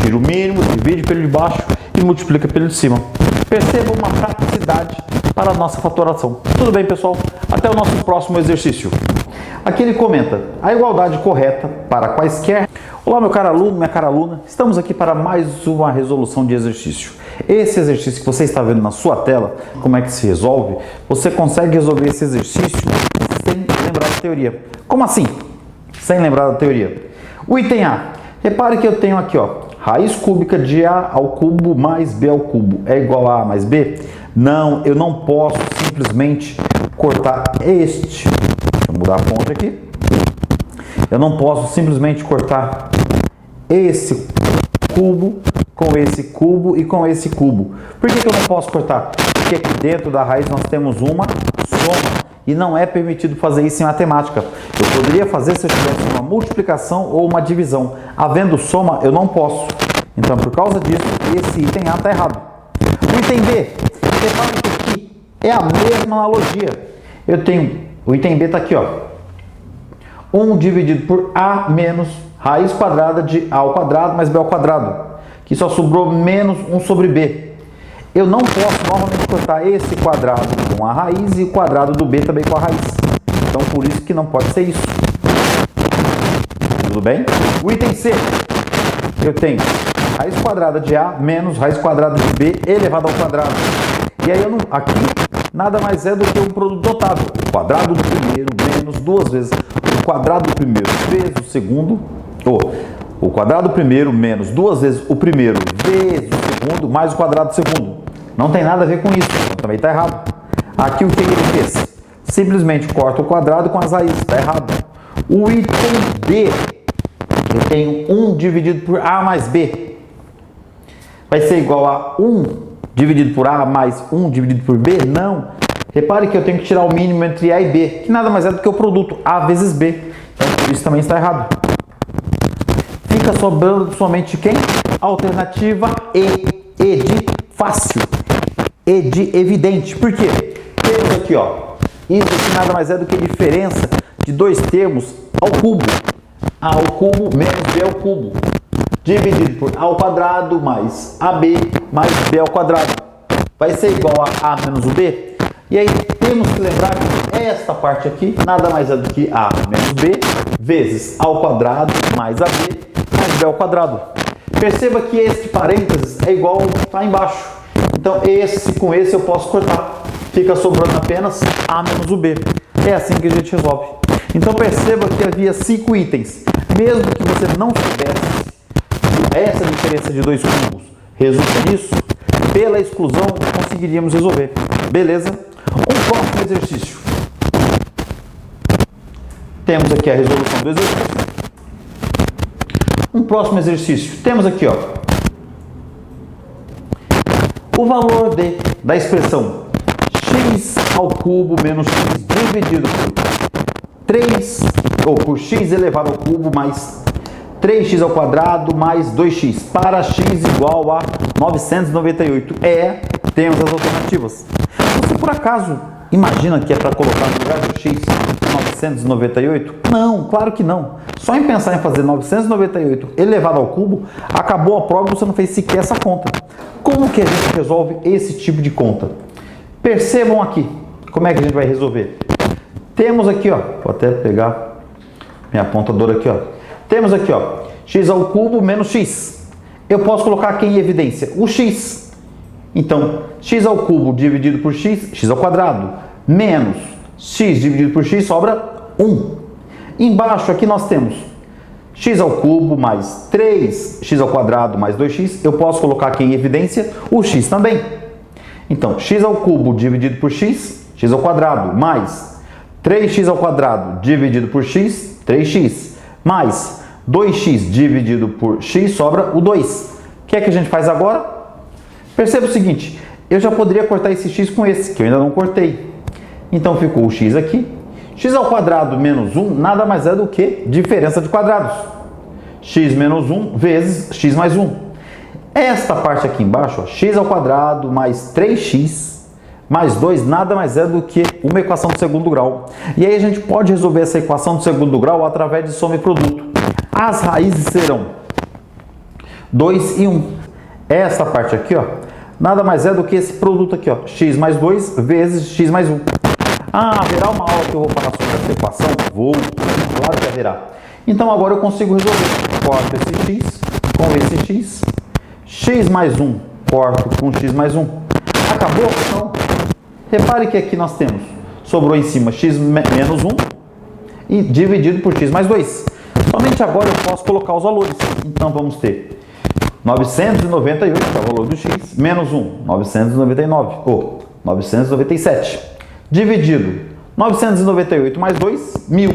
Tira o mínimo, divide pelo de baixo e multiplica pelo de cima. Perceba uma praticidade para a nossa fatoração. Tudo bem, pessoal? Até o nosso próximo exercício. Aqui ele comenta a igualdade correta para quaisquer... Olá, meu caro aluno, minha cara aluna. Estamos aqui para mais uma resolução de exercício. Esse exercício que você está vendo na sua tela, como é que se resolve, você consegue resolver esse exercício sem lembrar da teoria. Como assim? Sem lembrar da teoria. O item A. Repare que eu tenho aqui, ó, raiz cúbica de A ao cubo mais B ao cubo é igual a A mais B? Não, eu não posso simplesmente cortar este. Deixa eu mudar a fonte aqui. Eu não posso simplesmente cortar esse cubo com esse cubo e com esse cubo. Por que eu não posso cortar? Porque aqui dentro da raiz nós temos uma soma e não é permitido fazer isso em matemática. Eu poderia fazer se eu tivesse uma multiplicação ou uma divisão. Havendo soma, eu não posso. Então, por causa disso, esse item A está errado. O item B, repare que aqui é a mesma analogia. Eu tenho, o item B está aqui, ó. 1 dividido por A menos raiz quadrada de A ao quadrado mais B ao quadrado, que só sobrou menos 1 sobre B. Eu não posso novamente cortar esse quadrado com a raiz e o quadrado do B também com a raiz. Então, por isso que não pode ser isso. Tudo bem? O item C, eu tenho raiz quadrada de A menos raiz quadrada de B elevado ao quadrado. E aí, aqui, nada mais é do que um produto dotado. O quadrado do primeiro menos duas vezes o quadrado do primeiro vezes o segundo, ou o quadrado do primeiro menos duas vezes o primeiro vezes o segundo, mais o quadrado do segundo. Não tem nada a ver com isso, então também está errado. Aqui o que ele fez? Simplesmente corta o quadrado com as raízes, está errado. O item D, eu tenho 1 dividido por A mais B. Vai ser igual a 1 dividido por A mais 1 dividido por B? Não. Repare que eu tenho que tirar o mínimo entre A e B, que nada mais é do que o produto A vezes B. Então, isso também está errado. Fica sobrando somente quem? Alternativa E. E de fácil. E de evidente. Por quê? Temos aqui, ó. Isso aqui nada mais é do que a diferença de dois termos ao cubo. A ao cubo menos B ao cubo. Dividido por A ao quadrado mais AB mais B ao quadrado. Vai ser igual a A menos o B. E aí temos que lembrar que esta parte aqui nada mais é do que A menos B vezes A ao quadrado mais AB mais B ao quadrado. Perceba que este parênteses é igual ao que está embaixo. Então esse com esse eu posso cortar. Fica sobrando apenas A menos o B. É assim que a gente resolve. Então perceba que havia 5 itens. Mesmo que você não soubesse essa diferença de dois cubos resulta nisso, pela exclusão conseguiríamos resolver. Beleza? Um próximo exercício. Temos aqui a resolução do exercício. Um próximo exercício. Temos aqui, ó, o valor da expressão x ao cubo menos x dividido por 3, ou por x elevado ao cubo mais 3x ao quadrado mais 2x para x igual a 998. Temos as alternativas. Você por acaso imagina que é para colocar no lugar do x 998? Não, claro que não. Só em pensar em fazer 998 elevado ao cubo, acabou a prova e você não fez sequer essa conta. Como que a gente resolve esse tipo de conta? Percebam aqui como é que a gente vai resolver. Temos aqui, ó, vou até pegar minha apontadora aqui, ó. Temos aqui, ó, x ao cubo menos x. Eu posso colocar aqui em evidência o x. Então, x ao cubo dividido por x, x ao quadrado, menos x dividido por x sobra 1. Embaixo aqui nós temos x ao cubo mais 3x ao quadrado mais 2x. Eu posso colocar aqui em evidência o x também. Então, x ao cubo dividido por x, x ao quadrado, mais 3x ao quadrado dividido por x, 3x, mais 2x dividido por x sobra o 2. O que é que a gente faz agora? Perceba o seguinte, eu já poderia cortar esse x com esse, que eu ainda não cortei. Então ficou o x aqui. X ao quadrado menos 1 nada mais é do que diferença de quadrados. X menos 1 vezes x mais 1. Esta parte aqui embaixo, ó, x ao quadrado mais 3x mais 2 nada mais é do que uma equação de segundo grau. E aí a gente pode resolver essa equação de segundo grau através de soma e produto. As raízes serão 2 e 1. Esta parte aqui, ó, nada mais é do que esse produto aqui, ó, x mais 2 vezes x mais 1. Ah, haverá uma aula que eu vou falar sobre essa equação? Vou, claro que haverá. Então agora eu consigo resolver. Corto esse x com esse x. X mais 1 corto com x mais 1. Acabou a opção? Repare que aqui nós temos, sobrou em cima x menos 1 e dividido por x mais 2. Somente agora eu posso colocar os valores. Então vamos ter 998, que é o valor do x, menos 1, 999, ou 997. Dividido 998 mais 2, 1000.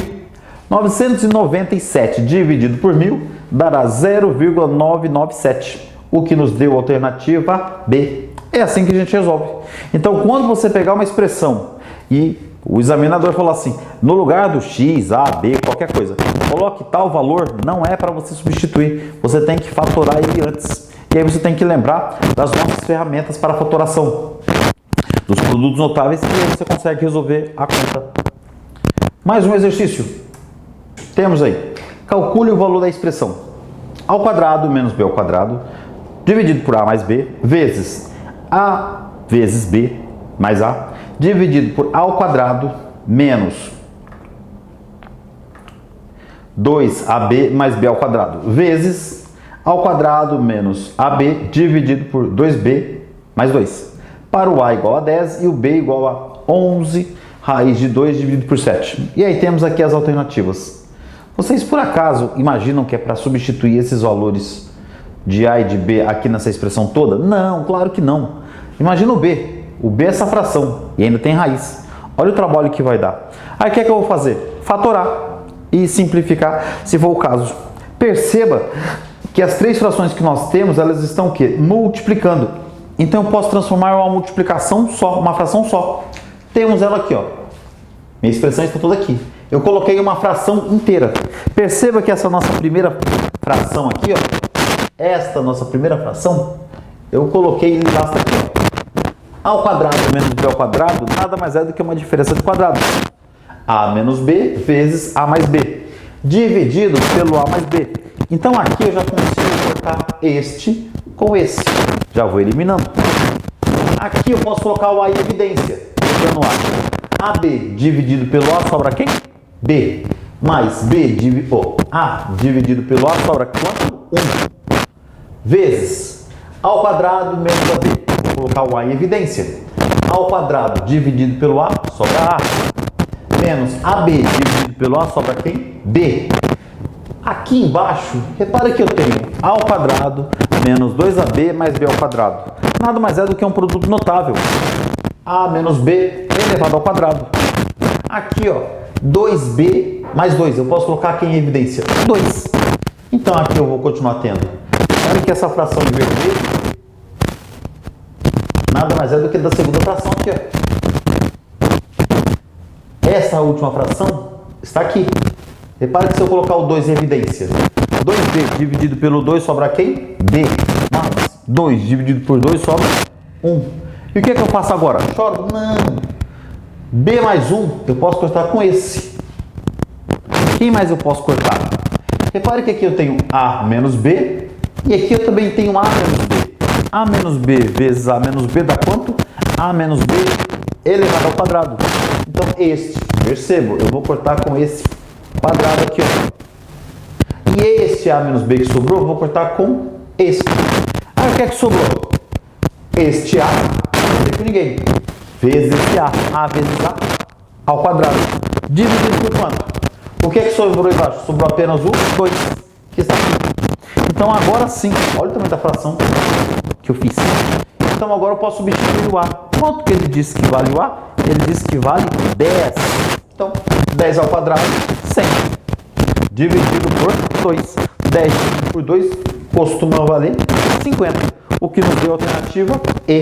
997 dividido por 1000 dará 0,997, o que nos deu a alternativa B. É assim que a gente resolve. Então, quando você pegar uma expressão e O examinador falou assim, no lugar do x, a, b, qualquer coisa, coloque tal valor, não é para você substituir, você tem que fatorar ele antes. E aí você tem que lembrar das nossas ferramentas para fatoração, dos produtos notáveis, e aí você consegue resolver a conta. Mais um exercício. Temos aí, calcule o valor da expressão a ao quadrado menos b ao quadrado, dividido por a mais b, vezes a vezes b mais a, dividido por a ao quadrado menos 2ab mais b ao quadrado, vezes a ao quadrado menos ab dividido por 2b mais 2. Para o a igual a 10 e o b igual a 11 raiz de 2 dividido por 7. E aí temos aqui as alternativas. Vocês por acaso imaginam que é para substituir esses valores de a e de b aqui nessa expressão toda? Não, claro que não. Imagina o b. O b é essa fração e ainda tem raiz. Olha o trabalho que vai dar. Aí o que é que eu vou fazer? Fatorar e simplificar, se for o caso. Perceba que as três frações que nós temos, elas estão o quê? Multiplicando. Então eu posso transformar uma multiplicação só, uma fração só. Temos ela aqui, ó. Minha expressão está toda aqui. Eu coloquei uma fração inteira. Perceba que essa nossa primeira fração aqui, ó, esta nossa primeira fração, eu coloquei ele lá aqui, ó. A ao quadrado menos b ao quadrado nada mais é do que uma diferença de quadrados. A menos b vezes a mais b, dividido pelo a mais b. Então aqui eu já consigo cortar este com esse. Já vou eliminando. Aqui eu posso colocar o a em evidência. Colocando a. AB dividido pelo a sobra quem? B. Mais A dividido pelo a sobra quanto? 1. Vezes a ao quadrado menos AB. Vou colocar o a em evidência. A ao quadrado dividido pelo a sobra a. Menos AB dividido pelo a sobra quem? B. Aqui embaixo, repara que eu tenho a ao quadrado menos 2ab mais b ao quadrado. Nada mais é do que um produto notável. A menos b elevado ao quadrado. Aqui, ó, 2b mais 2. Eu posso colocar aqui em evidência 2. Então aqui eu vou continuar tendo. Olha que essa fração em vermelho nada mais é do que da segunda fração aqui, ó. Essa última fração está aqui. Repare que se eu colocar o 2 em evidência, 2b dividido pelo 2 sobra quem? B. Mais 2 dividido por 2 sobra 1. E o que é que eu faço agora? Choro? Não. B mais 1 eu posso cortar com esse. Quem mais eu posso cortar? Repare que aqui eu tenho a menos b e aqui eu também tenho a menos b. A menos b vezes a menos b dá quanto? A menos b elevado ao quadrado. Então este, percebo, eu vou cortar com esse quadrado aqui, ó. E esse a menos b que sobrou, eu vou cortar com esse. Aí o que é que sobrou? Este a, não tem com ninguém, vezes esse a vezes a ao quadrado, dividido por quanto? O que é que sobrou embaixo? Sobrou apenas o 2, que está aqui. Então agora sim, olha o tamanho da fração que eu fiz. Então agora eu posso substituir o a. Quanto que ele disse que vale o a? Ele disse que vale 10. Então, 10 ao quadrado, 100. Dividido por 2. 10 dividido por 2 costuma valer 50. O que nos deu a alternativa E.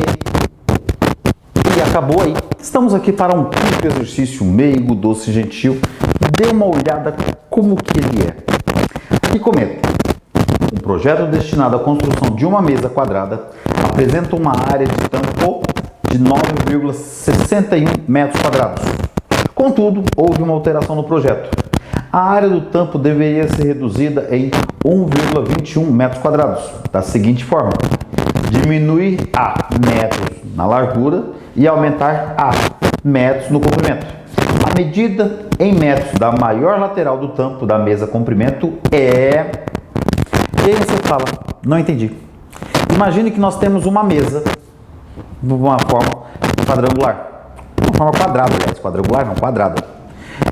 E acabou aí. Estamos aqui para um curto exercício meigo, doce e gentil. Dê uma olhada como que ele é. Aqui comenta. Um projeto destinado à construção de uma mesa quadrada apresenta uma área de tampo de 9,61 metros quadrados. Contudo, houve uma alteração no projeto. A área do tampo deveria ser reduzida em 1,21 metros quadrados, da seguinte forma: diminuir a metros na largura e aumentar a metros no comprimento. A medida em metros da maior lateral do tampo da mesa comprimento é... E aí você fala, não entendi. Imagine que nós temos uma mesa de uma forma quadrangular. Uma forma quadrada, aliás, quadrangular não, quadrada.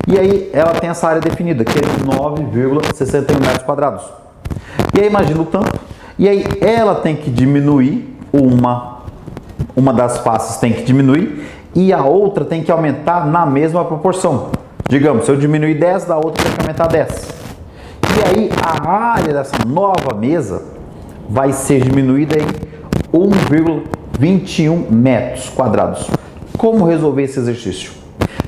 E aí ela tem essa área definida, que é de 9,61 metros quadrados. E aí imagina o tampo, e aí ela tem que diminuir, uma das faces tem que diminuir, e a outra tem que aumentar na mesma proporção. Digamos, se eu diminuir 10, da outra tem que aumentar 10. E aí a área dessa nova mesa vai ser diminuída em 1,21 metros quadrados. Como resolver esse exercício?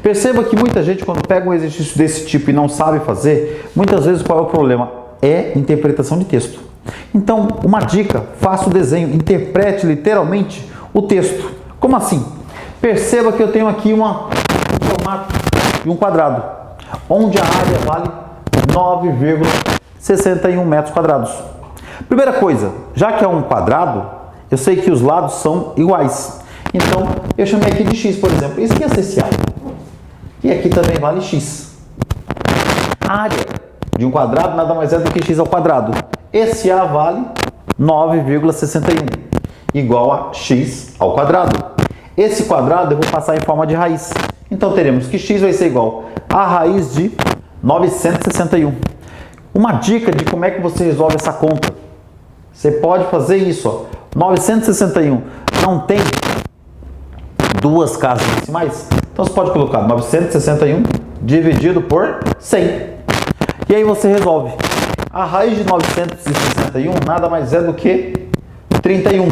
Perceba que muita gente, quando pega um exercício desse tipo e não sabe fazer, muitas vezes qual é o problema? É interpretação de texto. Então, uma dica, faça o desenho, interprete literalmente o texto. Como assim? Perceba que eu tenho aqui um formato de um quadrado, onde a área vale 9,61 metros quadrados. Primeira coisa, já que é um quadrado, eu sei que os lados são iguais. Então, eu chamei aqui de x, por exemplo. Isso aqui é esse A. E aqui também vale x. A área de um quadrado nada mais é do que x ao quadrado. Esse A vale 9,61, igual a x ao quadrado. Esse quadrado eu vou passar em forma de raiz. Então, teremos que x vai ser igual a raiz de 961. Uma dica de como é que você resolve essa conta. Você pode fazer isso, ó. 961 não tem duas casas decimais? Então você pode colocar 961 dividido por 100. E aí você resolve. A raiz de 961 nada mais é do que 31.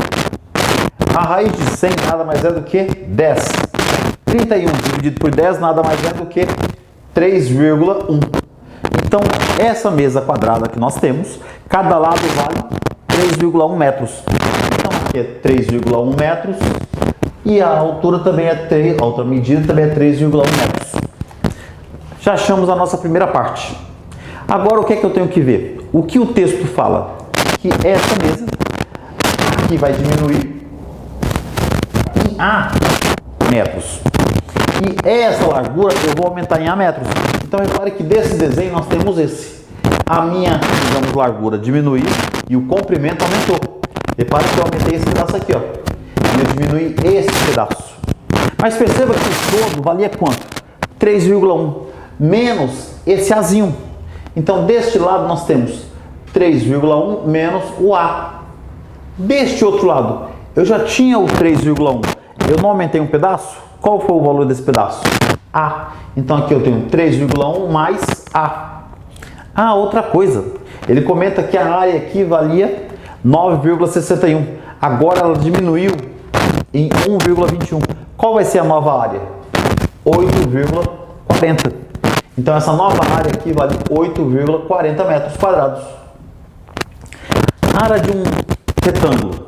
A raiz de 100 nada mais é do que 10. 31 dividido por 10 nada mais é do que 3,1. Então, essa mesa quadrada que nós temos, cada lado vale 3,1 metros. Então, aqui é 3,1 metros e a altura também é 3, a outra medida também é 3,1 metros. Já achamos a nossa primeira parte. Agora, o que é que eu tenho que ver? O que o texto fala? Que essa mesa aqui vai diminuir em A metros. E essa largura eu vou aumentar em A metros. Então, repare que desse desenho nós temos esse. A minha, digamos, largura diminuiu e o comprimento aumentou. Repare que eu aumentei esse pedaço aqui, ó. E eu diminui esse pedaço. Mas perceba que o todo valia quanto? 3,1 menos esse Azinho. Então, deste lado nós temos 3,1 menos o A. Deste outro lado, eu já tinha o 3,1. Eu não aumentei um pedaço? Qual foi o valor desse pedaço? A. Então, aqui eu tenho 3,1 mais A. Ah, outra coisa. Ele comenta que a área aqui valia 9,61. Agora ela diminuiu em 1,21. Qual vai ser a nova área? 8,40. Então, essa nova área aqui vale 8,40 metros quadrados. A área de um retângulo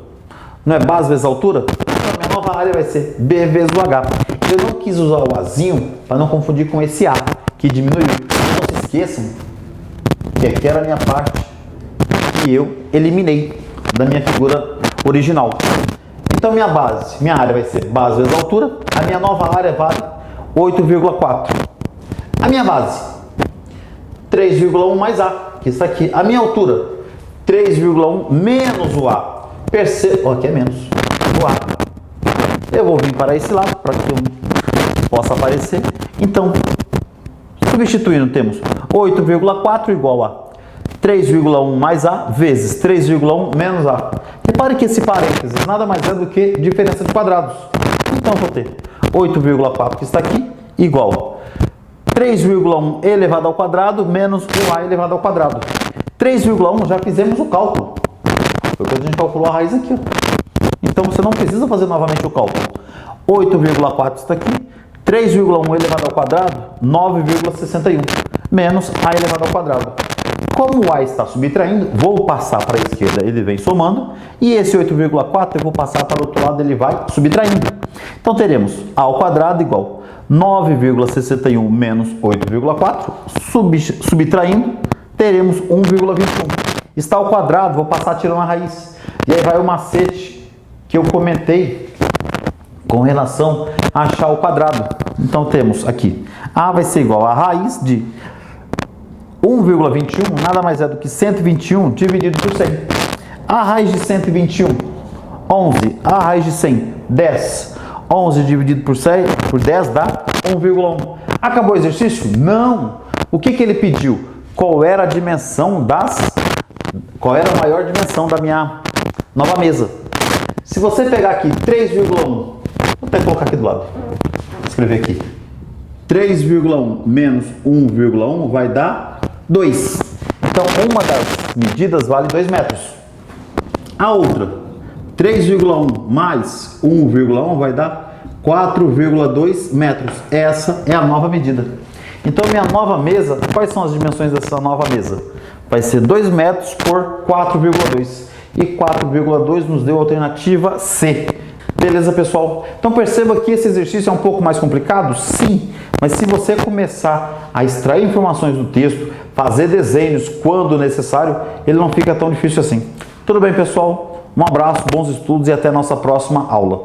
não é base vezes altura? Então, a minha nova área vai ser B vezes o H. Eu não quis usar o Azinho para não confundir com esse A, que diminuiu. Não se esqueçam que aqui era a minha parte que eu eliminei da minha figura original. Então, minha área vai ser base vezes altura. A minha nova área vale 8,4. A minha base, 3,1 mais A, que está aqui. A minha altura, 3,1 menos o A. Perceba, aqui é menos o A. Eu vou vir para esse lado, para que eu possa aparecer. Então, substituindo, temos 8,4 igual a 3,1 mais A vezes 3,1 menos A. Repare que esse parênteses nada mais é do que diferença de quadrados. Então, vou ter 8,4 que está aqui igual a 3,1 elevado ao quadrado menos o A elevado ao quadrado. 3,1 já fizemos o cálculo. Foi quando a gente calculou a raiz aqui, ó. Então, você não precisa fazer novamente o cálculo. 8,4 está aqui. 3,1 elevado ao quadrado, 9,61. Menos A elevado ao quadrado. Como o A está subtraindo, vou passar para a esquerda, ele vem somando. E esse 8,4 eu vou passar para o outro lado, ele vai subtraindo. Então, teremos A ao quadrado igual 9,61 menos 8,4. Subtraindo, teremos 1,21. Está ao quadrado, vou passar tirando a raiz. E aí vai o macete que eu comentei com relação a achar o quadrado. Então, temos aqui, A vai ser igual a raiz de 1,21, nada mais é do que 121 dividido por 100. A raiz de 121, 11. A raiz de 100, 10. 11 dividido por 10 dá 1,1. Acabou o exercício? Não! O que ele pediu? Qual era a dimensão Qual era a maior dimensão da minha nova mesa? Se você pegar aqui 3,1, vou até colocar aqui do lado, vou escrever aqui, 3,1 menos 1,1 vai dar 2. Então, uma das medidas vale 2 metros. A outra, 3,1 mais 1,1 vai dar 4,2 metros. Essa é a nova medida. Então, minha nova mesa, quais são as dimensões dessa nova mesa? Vai ser 2 metros por 4,2. E 4,2 nos deu a alternativa C. Beleza, pessoal? Então, perceba que esse exercício é um pouco mais complicado? Sim. Mas se você começar a extrair informações do texto, fazer desenhos quando necessário, ele não fica tão difícil assim. Tudo bem, pessoal? Um abraço, bons estudos e até a nossa próxima aula.